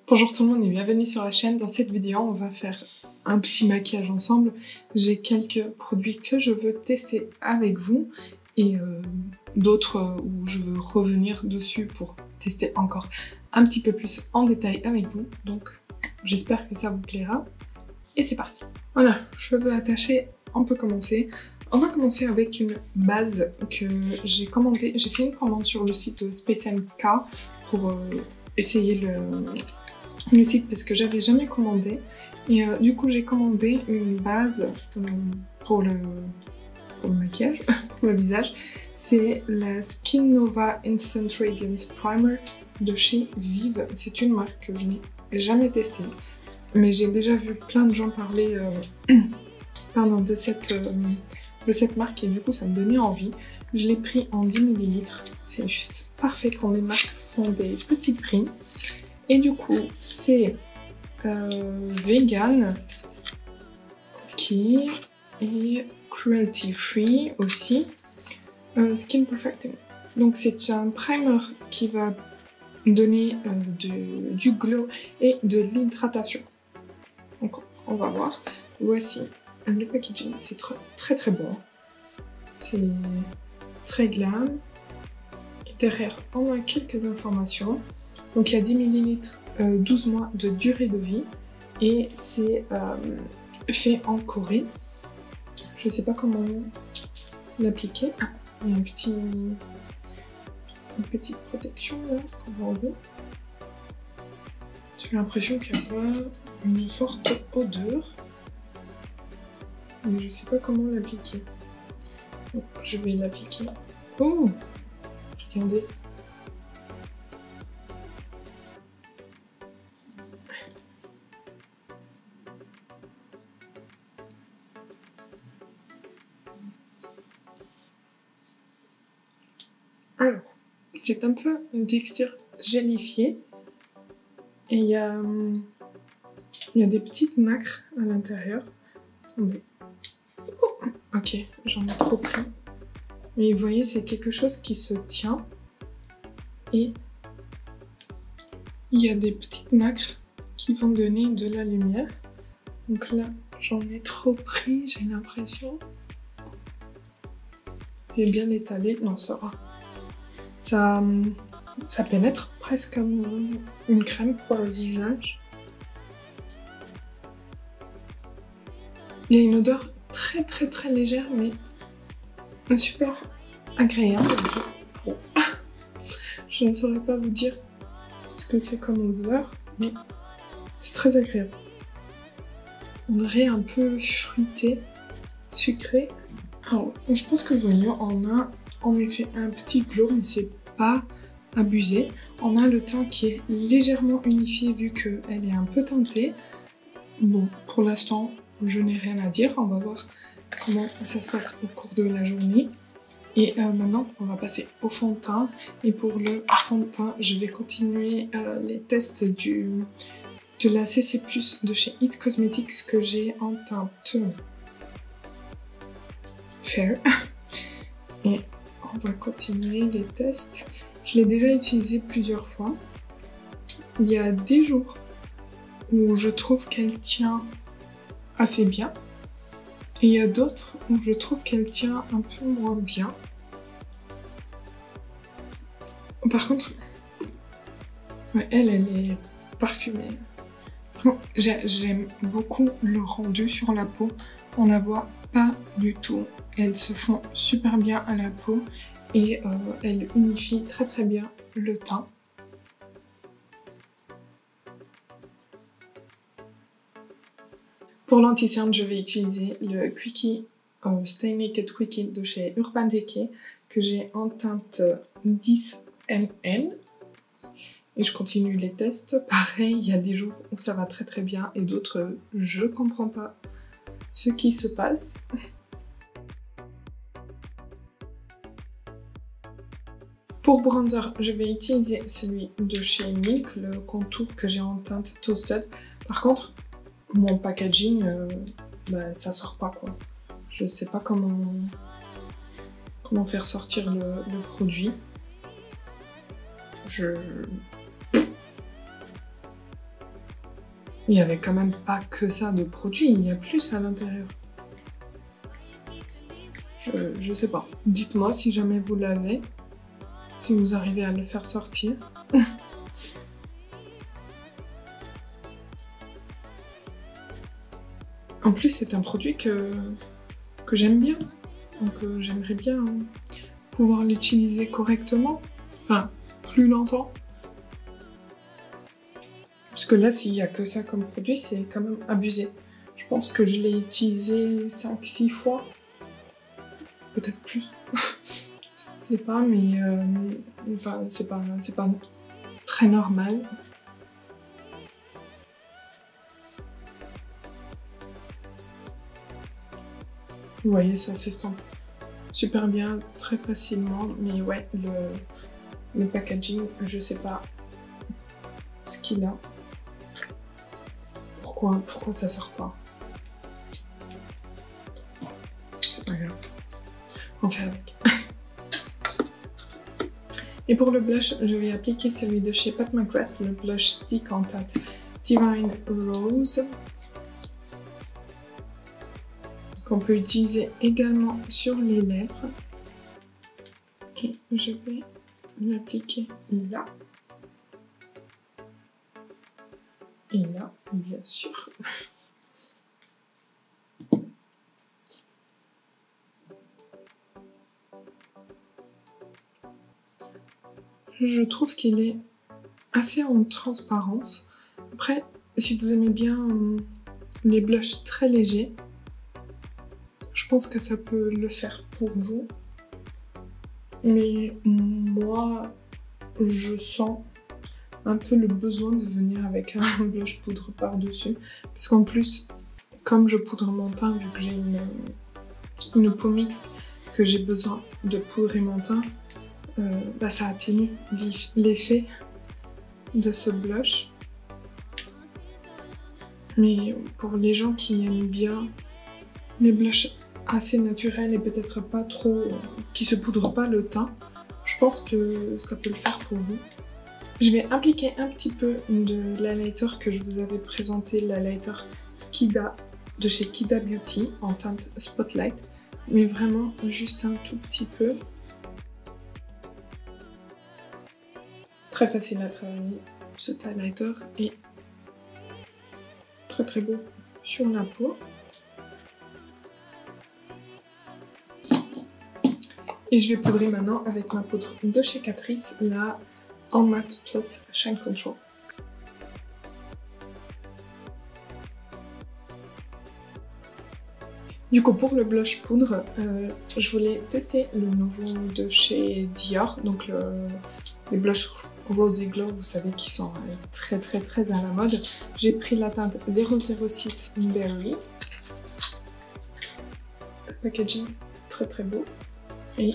Bonjour tout le monde et bienvenue sur la chaîne. Dans cette vidéo, on va faire un petit maquillage ensemble. J'ai quelques produits que je veux tester avec vous et d'autres où je veux revenir dessus pour tester encore un petit peu plus en détail avec vous. Donc j'espère que ça vous plaira. Et c'est parti. Voilà, cheveux attachés, on peut commencer. On va commencer avec une base que j'ai commandée. J'ai fait une commande sur le site de Space & K pour essayer le site parce que j'avais jamais commandé. Et du coup, j'ai commandé une base pour le maquillage, pour le visage. C'est la Skin Nova Instant Radiance Primer de chez Vive. C'est une marque que je n'ai jamais testée. Mais j'ai déjà vu plein de gens parler de cette marque et du coup ça me donnait envie. Je l'ai pris en 10 ml. C'est juste parfait quand les marques font des petits prix. Et du coup c'est vegan, ok, et cruelty free aussi. Skin Perfecting. Donc c'est un primer qui va donner du glow et de l'hydratation. Donc on va voir. Voici le packaging, c'est très bon. C'est très glam. Et derrière, on a quelques informations. Donc il y a 10 ml, 12 mois de durée de vie. Et c'est fait en Corée. Je sais pas comment l'appliquer. Ah, il y a une petite protection là qu'on va enlever. J'ai l'impression qu'il n'y a pas une forte odeur. Mais je sais pas comment l'appliquer. Donc, je vais l'appliquer. Oh! Regardez. Alors, c'est un peu une texture gélifiée. Et il y a des petites nacres à l'intérieur. Attendez. Oh, ok, j'en ai trop pris. Mais vous voyez, c'est quelque chose qui se tient. Et il y a des petites nacres qui vont donner de la lumière. Donc là, j'en ai trop pris, j'ai l'impression. J'ai bien étalé. Non, ça va. Ça pénètre presque comme une crème pour le visage. Il y a une odeur très légère, mais super agréable. Bon. Je ne saurais pas vous dire ce que c'est comme odeur, mais c'est très agréable. On dirait un peu fruité, sucré. Alors, je pense que vous voyez, on a en effet un petit glow, mais c'est pas abusé. On a le teint qui est légèrement unifié vu qu'elle est un peu teintée. Bon, pour l'instant, je n'ai rien à dire. On va voir comment ça se passe au cours de la journée. Et maintenant, on va passer au fond de teint. Et pour le fond de teint, je vais continuer les tests de la CC+, de chez It Cosmetics que j'ai en teinte Fair. Et on va continuer les tests. Je l'ai déjà utilisée plusieurs fois. Il y a des jours où je trouve qu'elle tient assez bien. Et il y a d'autres où je trouve qu'elle tient un peu moins bien. Par contre, ouais, elle est parfumée. J'aime beaucoup le rendu sur la peau. On la voit pas du tout. Elles se font super bien à la peau et elle unifie très bien le teint. Pour l'anti-cerne, je vais utiliser le Quickie Stay Naked Quickie de chez Urban Decay que j'ai en teinte 10 ml. Et je continue les tests. Pareil, il y a des jours où ça va très bien et d'autres, je comprends pas ce qui se passe. Pour bronzer, je vais utiliser celui de chez Milk, le contour que j'ai en teinte Toasted. Par contre, mon packaging, ça sort pas quoi. Je sais pas comment faire sortir le produit. Il n'y avait quand même pas que ça de produit, il y a plus à l'intérieur. Je sais pas. Dites-moi si jamais vous l'avez, si vous arrivez à le faire sortir. En plus, c'est un produit que j'aime bien. Donc j'aimerais bien pouvoir l'utiliser correctement. Enfin, plus longtemps. Parce que là, s'il n'y a que ça comme produit, c'est quand même abusé. Je pense que je l'ai utilisé 5-6 fois. Peut-être plus. Je sais pas, mais enfin, c'est pas très normal. Vous voyez, ça s'estompe super bien, très facilement. Mais ouais, le packaging, je sais pas ce qu'il a. Pourquoi ça sort pas? C'est pas grave. On fait avec. Et pour le blush, je vais appliquer celui de chez Pat McGrath, le blush stick en teinte Divine Rose. Qu'on peut utiliser également sur les lèvres. Et je vais l'appliquer là. Et là, bien sûr. Je trouve qu'il est assez en transparence. Après, si vous aimez bien les blushs très légers, je pense que ça peut le faire pour vous. Mais moi, je sens un peu le besoin de venir avec un blush poudre par-dessus. Parce qu'en plus, comme je poudre mon teint, vu que j'ai une peau mixte, que j'ai besoin de poudrer mon teint, ça atténue l'effet de ce blush. Mais pour les gens qui aiment bien les blushs assez naturels et peut-être pas trop, qui se poudrent pas le teint, je pense que ça peut le faire pour vous. Je vais appliquer un petit peu de l'highlighter que je vous avais présenté, l'highlighter Kida de chez Kida Beauty en teinte Spotlight, mais vraiment juste un tout petit peu. Très facile à travailler, cet highlighter est très très beau sur la peau. Et je vais poudrer maintenant avec ma poudre de chez Catrice, la All Matte Plus Shine Control. Du coup, pour le blush poudre, je voulais tester le nouveau de chez Dior, donc les blushs Rosy Glow, vous savez, qui sont très très très à la mode. J'ai pris la teinte 006 Berry. Le packaging très très beau. Et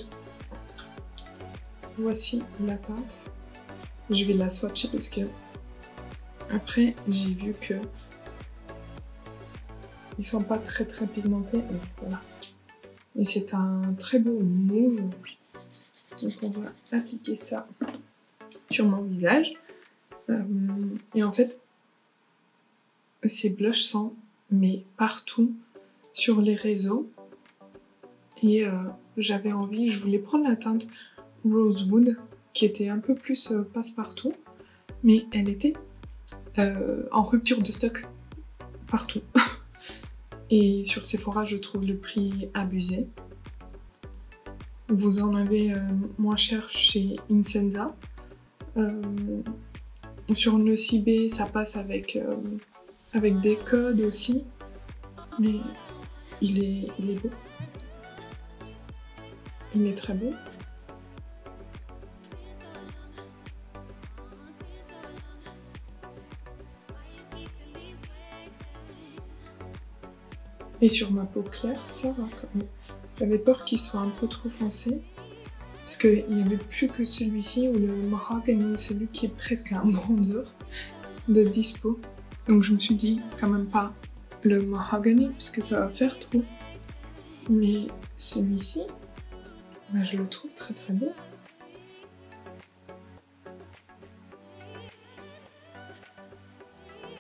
voici la teinte. Je vais la swatcher parce que après j'ai vu que ils sont pas très très pigmentés. Et voilà. Et c'est un très beau mauve. Donc on va appliquer ça sur mon visage. Et en fait, ces blushs sont mais partout sur les réseaux. Et j'avais envie, je voulais prendre la teinte Rosewood qui était un peu plus passe-partout, mais elle était en rupture de stock partout. Et sur Sephora, je trouve le prix abusé. Vous en avez moins cher chez Insenza. Sur Nocibé, ça passe avec des codes aussi, mais il est beau. Il est très beau. Et sur ma peau claire, ça va quand même. J'avais peur qu'il soit un peu trop foncé, parce qu'il n'y avait plus que celui-ci, ou le Mahogany, celui qui est presque un bronzer de dispo. Donc je me suis dit, quand même pas le Mahogany, parce que ça va faire trop. Mais celui-ci, je le trouve très très beau.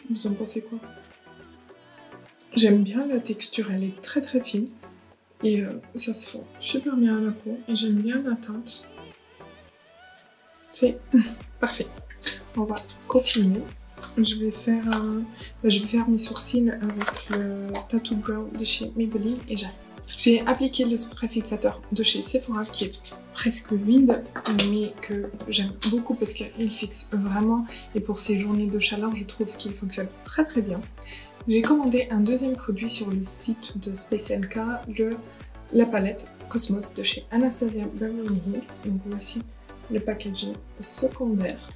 Vous en pensez quoi? J'aime bien la texture, elle est très très fine. Et ça se fond super bien à la peau. Et j'aime bien la teinte. C'est parfait. On va continuer. Je vais faire mes sourcils avec le Tattoo Brow de chez Maybelline et j'ai appliqué le spray fixateur de chez Sephora qui est presque vide mais que j'aime beaucoup parce qu'il fixe vraiment et pour ces journées de chaleur je trouve qu'il fonctionne très très bien. J'ai commandé un deuxième produit sur le site de Space NK, la palette Cosmos de chez Anastasia Beverly Hills. Donc voici le packaging secondaire.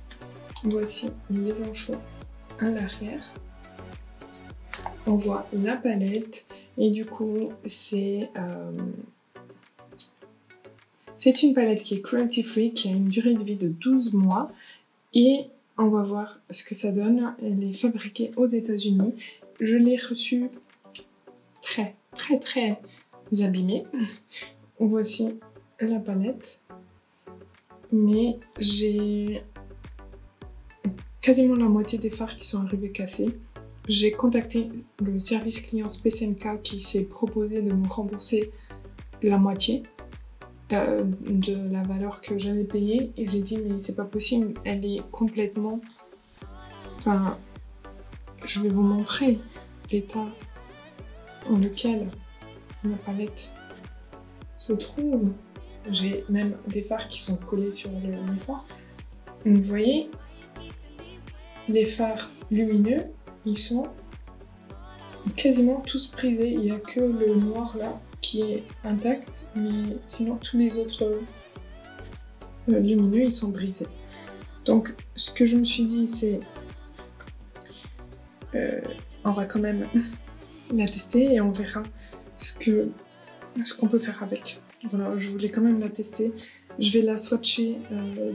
Voici les infos à l'arrière. On voit la palette et du coup c'est une palette qui est cruelty free, qui a une durée de vie de 12 mois et on va voir ce que ça donne. Elle est fabriquée aux États-Unis. Je l'ai reçue très abîmée. Voici la palette, mais j'ai quasiment la moitié des fards qui sont arrivés cassés. J'ai contacté le service client Space NK qui s'est proposé de me rembourser la moitié de la valeur que j'avais payée et j'ai dit mais c'est pas possible, elle est complètement... Enfin, je vais vous montrer l'état dans lequel la palette se trouve. J'ai même des fards qui sont collés sur le miroir. Vous voyez, les fards lumineux, ils sont quasiment tous brisés. Il n'y a que le noir là qui est intact, mais sinon tous les autres lumineux, ils sont brisés. Donc ce que je me suis dit, c'est on va quand même la tester et on verra ce qu'on peut faire avec. Voilà, je voulais quand même la tester. Je vais la swatcher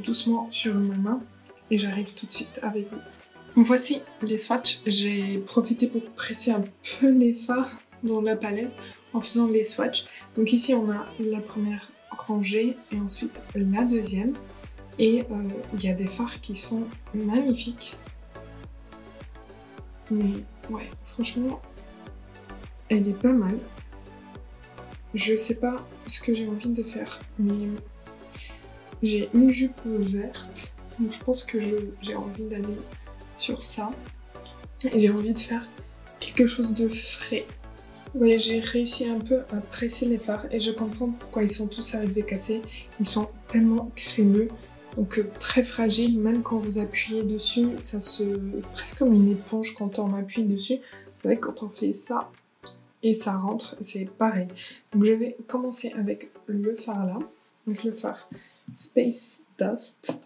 doucement sur ma main et j'arrive tout de suite avec vous. Voici les swatchs. J'ai profité pour presser un peu les fards dans la palette en faisant les swatchs. Donc ici on a la première rangée et ensuite la deuxième. Et il y a des fards qui sont magnifiques. Mais ouais, franchement, elle est pas mal. Je sais pas ce que j'ai envie de faire, mais j'ai une jupe verte, donc je pense que j'ai envie d'aller sur ça. Et j'ai envie de faire quelque chose de frais. Vous voyez, j'ai réussi un peu à presser les fards et je comprends pourquoi ils sont tous arrivés cassés. Ils sont tellement crémeux, donc très fragiles, même quand vous appuyez dessus, ça se... presque comme une éponge quand on appuie dessus. C'est vrai que quand on fait ça, et ça rentre, c'est pareil. Donc je vais commencer avec le fard là, donc le fard Space Dust,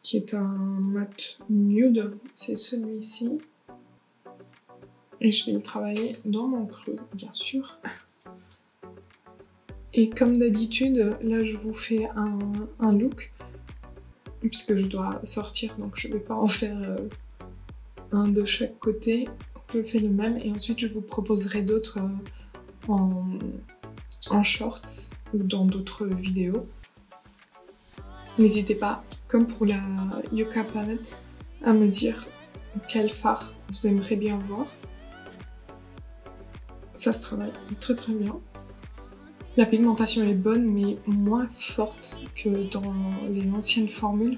qui est un mat nude, c'est celui-ci. Et je vais le travailler dans mon creux, bien sûr. Et comme d'habitude, là je vous fais un look, puisque je dois sortir, donc je vais pas en faire un de chaque côté. Je fais le même et ensuite je vous proposerai d'autres en shorts ou dans d'autres vidéos. N'hésitez pas, comme pour la Yucca Palette, à me dire quel fard vous aimeriez bien voir. Ça se travaille très très bien. La pigmentation est bonne mais moins forte que dans les anciennes formules.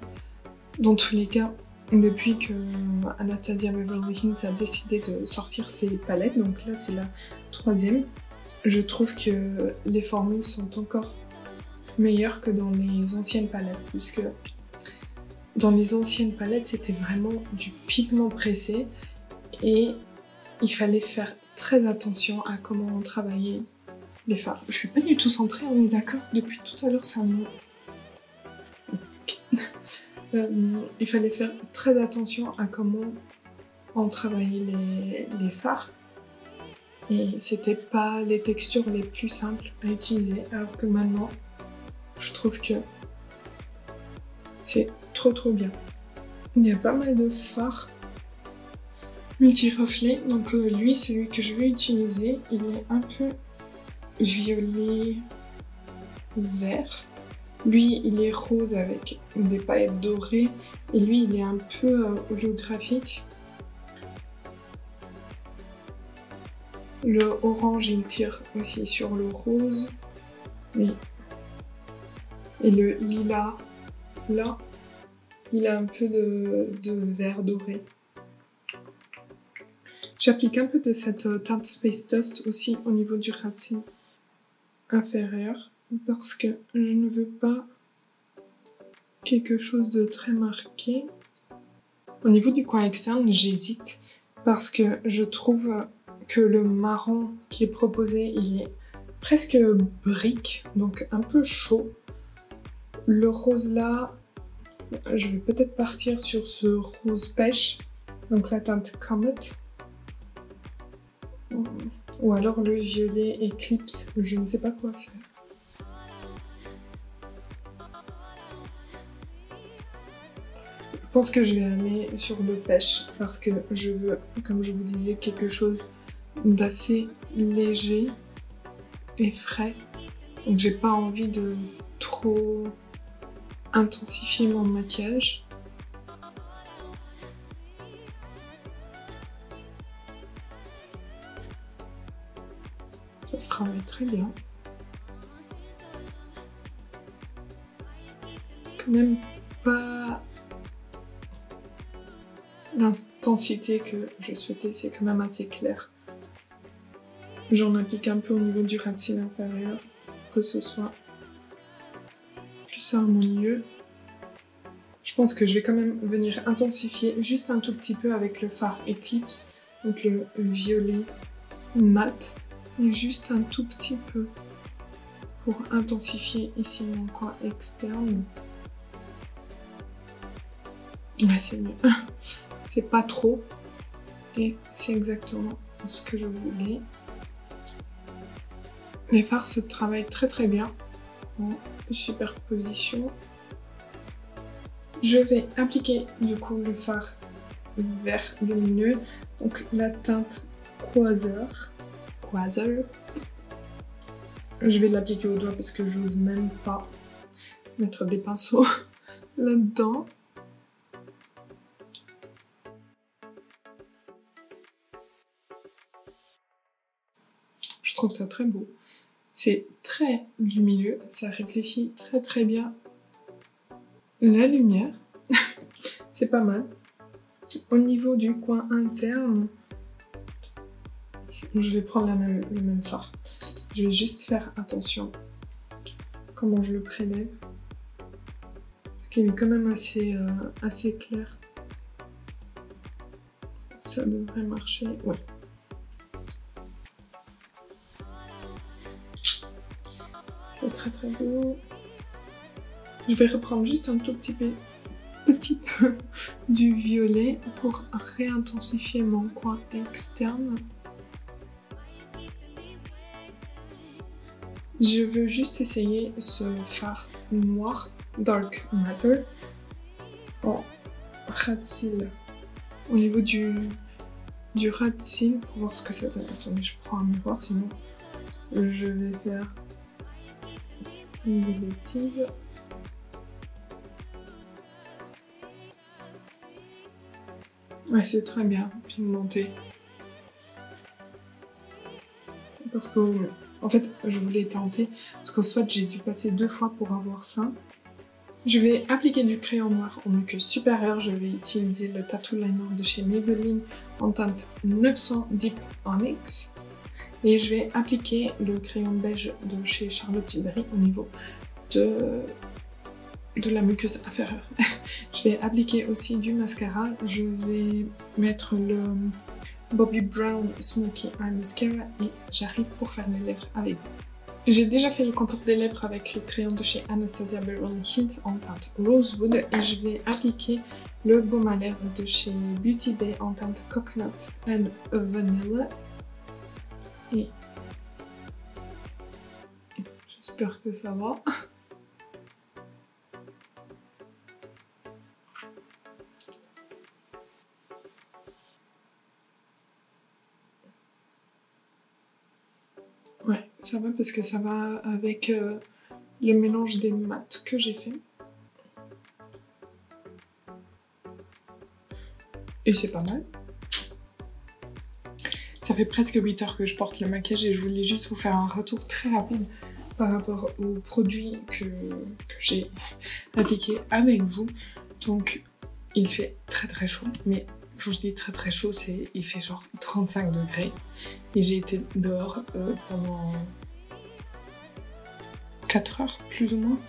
Dans tous les cas, depuis que Anastasia Beverly Hills a décidé de sortir ses palettes, donc là c'est la troisième, je trouve que les formules sont encore meilleures que dans les anciennes palettes, puisque dans les anciennes palettes c'était vraiment du pigment pressé et il fallait faire très attention à comment on travaillait les fards. Je suis pas du tout centrée, on est d'accord, depuis tout à l'heure ça me... il fallait faire très attention à comment on travaillait les fards et c'était pas les textures les plus simples à utiliser, alors que maintenant je trouve que c'est trop bien. Il y a pas mal de fards multi-reflets, donc lui, celui que je vais utiliser, il est un peu violet vert, Lui, il est rose avec des paillettes dorées. Et lui, il est un peu holographique. Le orange, il tire aussi sur le rose. Oui. Et le lilas, là, il a un peu de vert doré. J'applique un peu de cette teinte Space Dust aussi au niveau du racine inférieur parce que je ne veux pas quelque chose de très marqué. Au niveau du coin externe, j'hésite parce que je trouve que le marron qui est proposé, il est presque brique, donc un peu chaud. Le rose là, je vais peut-être partir sur ce rose pêche, donc la teinte Comet. Ou alors le violet Eclipse, je ne sais pas quoi faire. Je pense que je vais aller sur le pêche parce que je veux, comme je vous disais, quelque chose d'assez léger et frais. Donc j'ai pas envie de trop intensifier mon maquillage. Ça se travaille très bien. Quand même pas l'intensité que je souhaitais, c'est quand même assez clair. J'en applique un peu au niveau du ras de cils inférieur, que ce soit plus harmonieux. Je pense que je vais quand même venir intensifier juste un tout petit peu avec le fard Eclipse, donc le violet mat, et juste un tout petit peu pour intensifier ici mon coin externe. Ouais, c'est mieux. C'est pas trop, et c'est exactement ce que je voulais. Les fards se travaillent très très bien en superposition. Je vais appliquer du coup le fard vert lumineux, donc la teinte Quasar. Je vais l'appliquer au doigt parce que j'ose même pas mettre des pinceaux là-dedans. Je trouve ça très beau. C'est très lumineux, ça réfléchit très très bien la lumière. C'est pas mal. Au niveau du coin interne, je vais prendre le même fard. Je vais juste faire attention comment je le prélève. Parce qu'il est quand même assez clair. Ça devrait marcher. Ouais. C'est très très beau. Je vais reprendre juste un tout petit peu du violet pour réintensifier mon coin externe. Je veux juste essayer ce fard noir Dark Matter en ras de cils. Au niveau du ras de cils pour voir ce que ça donne. Attendez, je prends un miroir sinon je vais faire des bêtises. Ouais, c'est très bien pigmenté. Parce que, en fait, je voulais tenter, parce qu'au soit j'ai dû passer 2 fois pour avoir ça. Je vais appliquer du crayon noir en nuque supérieure. Je vais utiliser le Tattoo Liner de chez Maybelline en teinte 900 Deep Onyx. Et je vais appliquer le crayon beige de chez Charlotte Tilbury au niveau de la muqueuse inférieure. Je vais appliquer aussi du mascara. Je vais mettre le Bobbi Brown Smoky Eye Mascara et j'arrive pour faire mes lèvres avec vous. J'ai déjà fait le contour des lèvres avec le crayon de chez Anastasia Beverly Hills en teinte Rosewood et je vais appliquer le baume à lèvres de chez Beauty Bay en teinte Coconut and Vanilla. Et j'espère que ça va. Ouais, ça va parce que ça va avec le mélange des mats que j'ai fait. Et c'est pas mal. Ça fait presque 8 heures que je porte le maquillage et je voulais juste vous faire un retour très rapide par rapport aux produits que j'ai appliqués avec vous. Donc il fait très très chaud, mais quand je dis très très chaud, il fait genre 35 degrés. Et j'ai été dehors pendant 4 heures plus ou moins.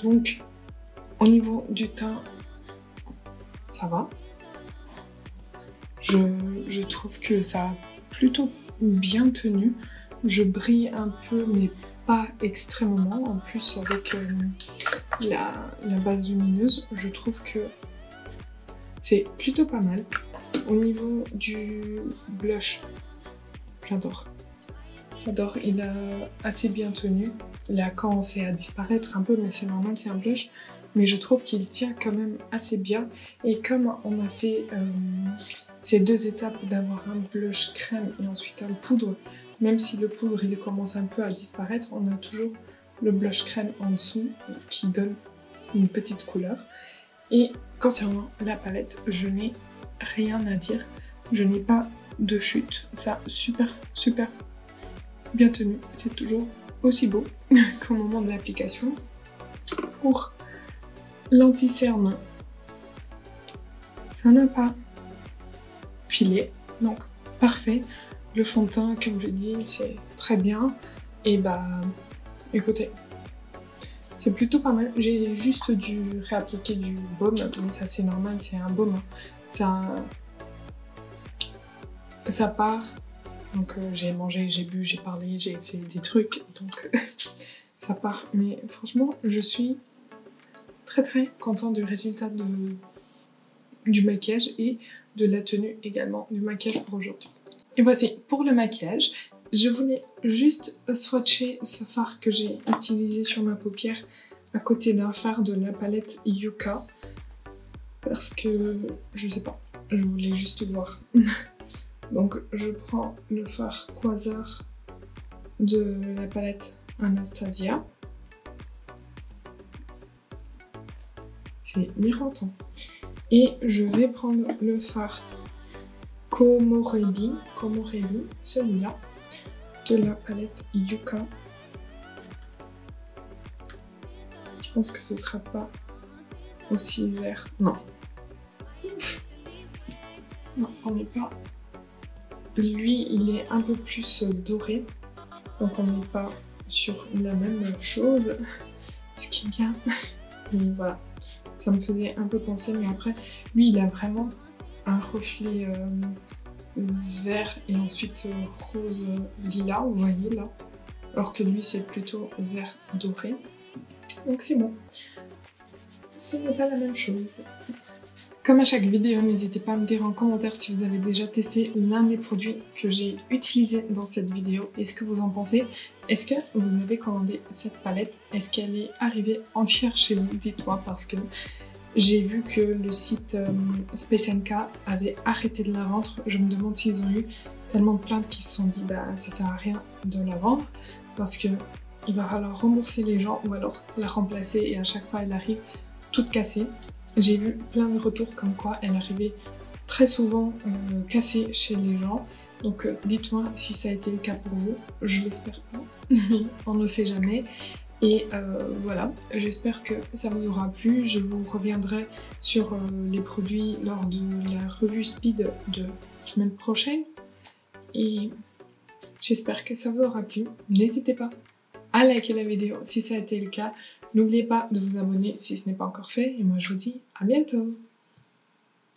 Donc au niveau du teint, ça va. Je trouve que ça a plutôt bien tenu. Je brille un peu, mais pas extrêmement. En plus, avec la base lumineuse, je trouve que c'est plutôt pas mal. Au niveau du blush, j'adore. J'adore, il a assez bien tenu. Il a commencé à disparaître un peu, mais c'est normal, c'est un blush. Mais je trouve qu'il tient quand même assez bien. Et comme on a fait ces 2 étapes d'avoir un blush crème et ensuite un poudre, même si le poudre il commence un peu à disparaître, on a toujours le blush crème en dessous qui donne une petite couleur. Et concernant la palette, je n'ai rien à dire. Je n'ai pas de chute. Ça, super bien tenu. C'est toujours aussi beau qu'au moment de l'application. Pour l'anti-cerne, ça n'a pas filé, donc parfait. Le fond de teint, comme je dis, c'est très bien. Et bah, écoutez, c'est plutôt pas mal. J'ai juste dû réappliquer du baume, mais ça c'est normal, c'est un baume. Ça part. Donc j'ai mangé, j'ai bu, j'ai parlé, j'ai fait des trucs, donc ça part. Mais franchement, je suis très contente du résultat du maquillage et de la tenue également du maquillage pour aujourd'hui. Et voici pour le maquillage. Je voulais juste swatcher ce fard que j'ai utilisé sur ma paupière à côté d'un fard de la palette Yuka. Parce que, je sais pas, je voulais juste voir. Donc je prends le fard Quasar de la palette Anastasia. C'est miroitant. Et je vais prendre le fard Komorebi, celui-là, de la palette Yuka. Je pense que ce sera pas aussi vert. Non. Non, on n'est pas. Lui, il est un peu plus doré. Donc on n'est pas sur la même chose. Ce qui est bien. Mais voilà. Ça me faisait un peu penser, mais après, lui, il a vraiment un reflet vert et ensuite rose lilas, vous voyez là. Alors que lui, c'est plutôt vert doré. Donc c'est bon. Ce n'est pas la même chose. Comme à chaque vidéo, n'hésitez pas à me dire en commentaire si vous avez déjà testé l'un des produits que j'ai utilisé dans cette vidéo et ce que vous en pensez. Est-ce que vous avez commandé cette palette? Est-ce qu'elle est arrivée entière chez vous? Dites-moi, parce que j'ai vu que le site Space NK avait arrêté de la vendre. Je me demande s'ils ont eu tellement de plaintes qu'ils se sont dit bah ça sert à rien de la vendre parce que il va falloir rembourser les gens ou alors la remplacer et à chaque fois elle arrive toute cassée. J'ai vu plein de retours comme quoi elle arrivait très souvent cassée chez les gens. Donc dites-moi si ça a été le cas pour vous. Je l'espère pas. On ne sait jamais. Et voilà, j'espère que ça vous aura plu. Je vous reviendrai sur les produits lors de la revue Speed de semaine prochaine. Et j'espère que ça vous aura plu. N'hésitez pas à liker la vidéo si ça a été le cas. N'oubliez pas de vous abonner si ce n'est pas encore fait. Et moi je vous dis à bientôt.